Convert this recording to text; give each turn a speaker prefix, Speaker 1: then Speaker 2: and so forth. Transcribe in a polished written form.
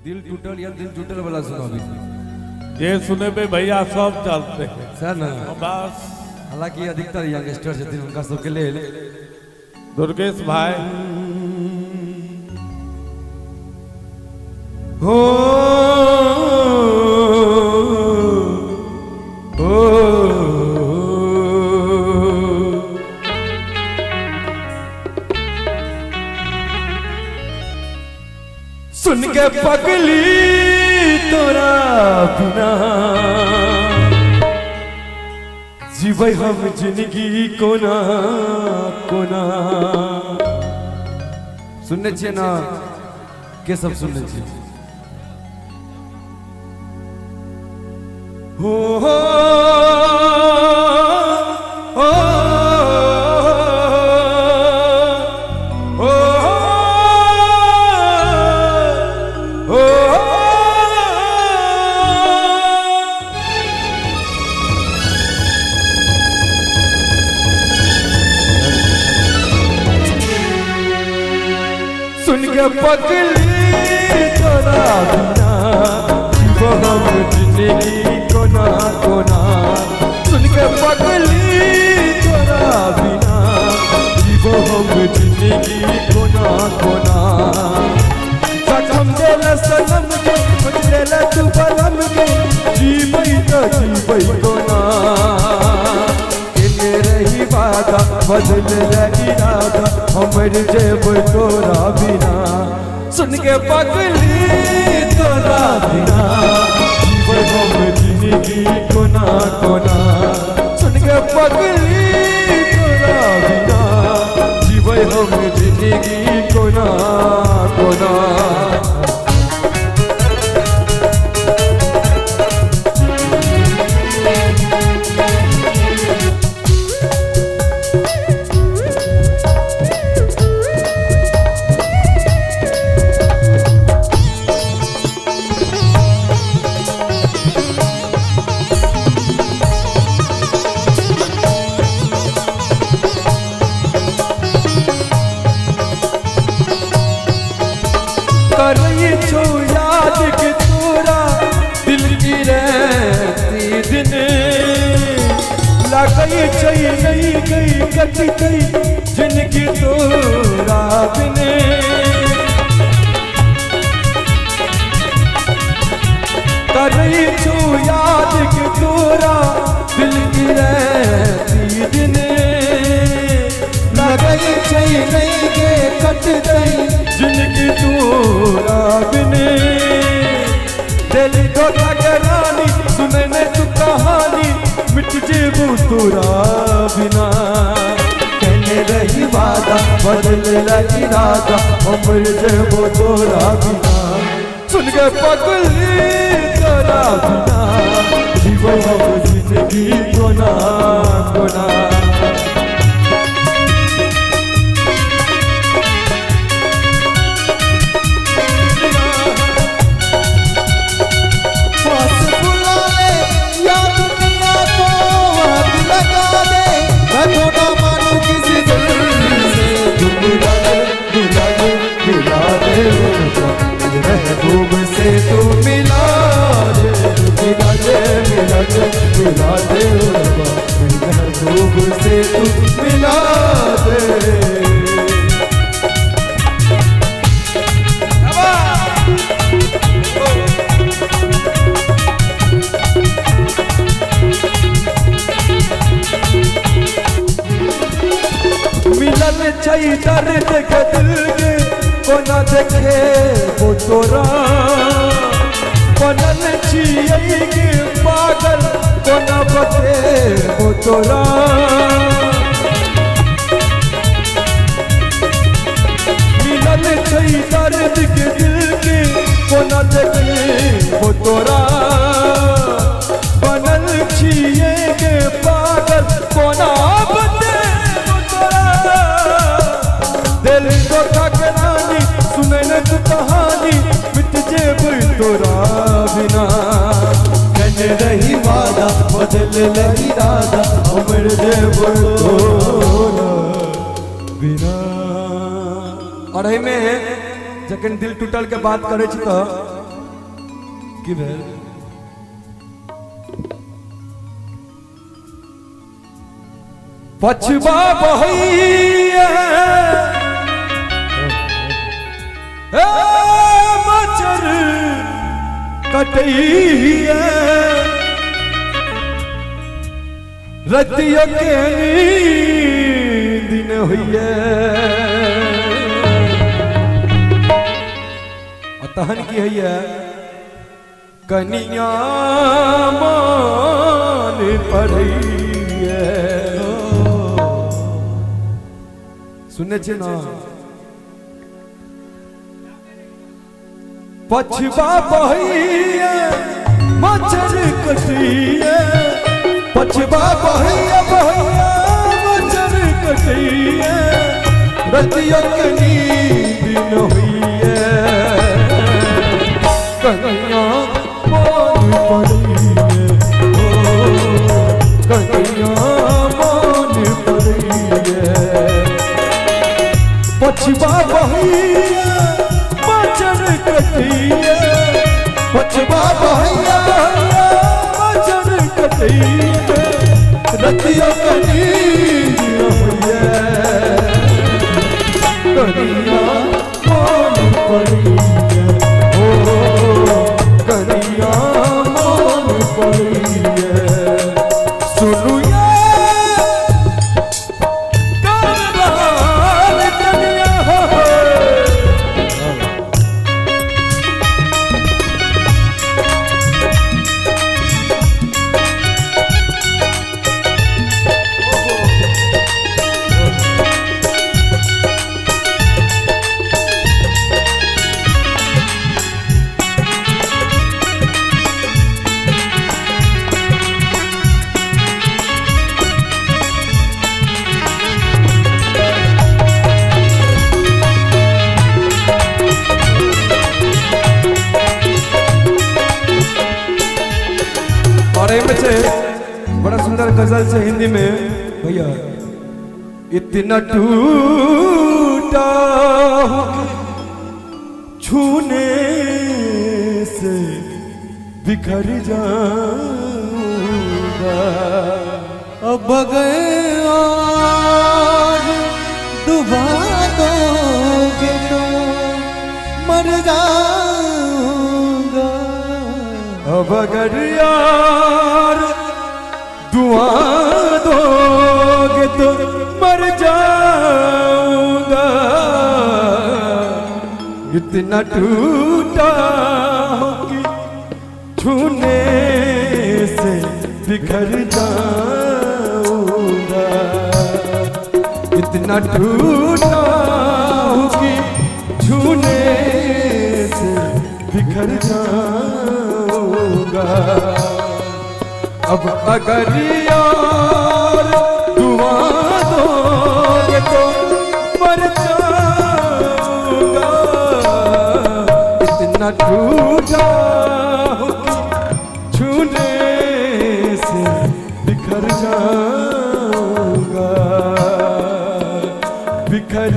Speaker 1: दिल टूटल या दिल टूटल वाला सुनो अभी।
Speaker 2: ये सुने पे भैया सब चलते हैं
Speaker 1: सर ना
Speaker 2: बस।
Speaker 1: हालांकि अधिकतर यंगस्टर छथिन उनका सबके लेल
Speaker 2: दुर्गेश भाई
Speaker 1: हो सुन के पगली तोरा बिना जीवै हम जिंदगी कोना कोना। सुनने छिए ना के सब सुनने छिए हो हो सुन के पगली तोरा बिना जीवो हम जिंदगी कोना कोना। सुन के पगली तोरा बिना जीवो हम जिंदगी कोना कोना। जखम देला सनम के बदलेला तू बलम के जीवै तो जीवै कोना। के रही वादा बदलेला इरादा हमर जेब तोरा बिना। सुन के पगली तोरा बिना जीवै हम जिंदगी कोना कोना। सुन के पगली तोरा बिना जीवै हम जिंदगी कोना कोना। छो याद के तोरा दिल की रहती दिन लगई चई नहीं गई कटी गई जिनकी तोरा बिन। करई छो याद के तोरा दिल की रहती दिन लगई चई नहीं गे कट गई जिनकी तोरा बिने। दिल धोखा के रानी सुने ने तू कहानी मिट जेबू तोरा बिना। कहने रही वादा बदलेला इरादा हमर जेबू तोरा बिना। सुन के पगली तोरा बिना जीवो हम जिंदगी कोना कोना। महबूब से तू मिला दे मिला दे मिला दे मिला दे महबूब से तू मिला दे। मिलन चाहिए दर्द के दिल के कोना देखे वो तोरा। बनल छियै के पागल कोना बते वो तोरा। मिलन छै दर्द के दिल के कोना देखे वो तोरा। बनल छियै के पागल कोना बते वो तोरा। दिल धोखा के रानी सुने न तू कहानी मिट जेब तोरा बिना। कहने रही वादा बदलेला इरादा हमर जेब तोरा बिना। और में जखन दिल टूटल के बात करे छी तो कि भेल पछवा बहैया हे मचर कटैया रतिया के नींद न होइए तहन की है कनिया मान पड़ैया सुने छे ना पछवा बहैया मच्छर कटैया पछवा बहैया बहैया मच्छर कटैया रतिया के नींद न होइए कन्हैया मान पड़ैया कन्हैया मान पड़ैया पछवा बहैया मच्छर कटैया पछवा बहैया बहैया मच्छर कटैया रतिया के नींद न होइए कन्हैया मान पड़ैया कन्हैया मान पड़ैया सुनु बड़ा सुंदर गजल से हिंदी में भैया इतना टूटा हूँ छूने से बिखर जाऊंगा
Speaker 3: अब गए और डुबा दोगे तो मर जाऊंगा
Speaker 1: अब अगर यार दुआ दोगे तो मर जाऊंगा इतना टूटा हूँ कि छूने से बिखर जाऊंगा इतना टूटा हूँ कि छूने से बिखर जाऊंगा अब अगर यार दुआ दोगे तो मर जाऊंगा इतना टूटा हूँ कि छूने से बिखर जाऊंगा बिखर